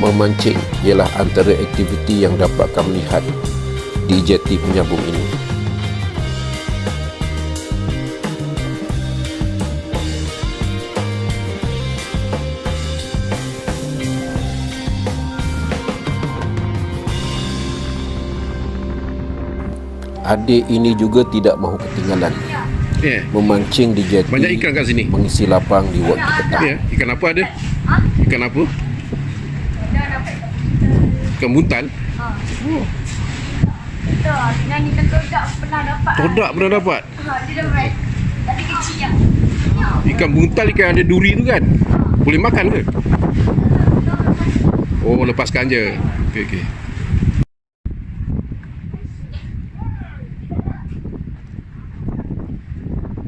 Memancing ialah antara aktiviti yang dapat kami lihat di jeti penyambung ini. Adik ini juga tidak mahu ketinggalan memancing di jeti. Banyak ikan kat sini. Mengisi lapang di waktu petang. Ikan apa ada? Ikan apa? Ikan buntal. Yang ikan todak pernah dapat. Todak pernah dapat? Dia dah berat. Tapi kecil yang. Ikan buntal, ikan ada duri tu kan? Boleh makan ke? Oh, lepaskan je. Okey.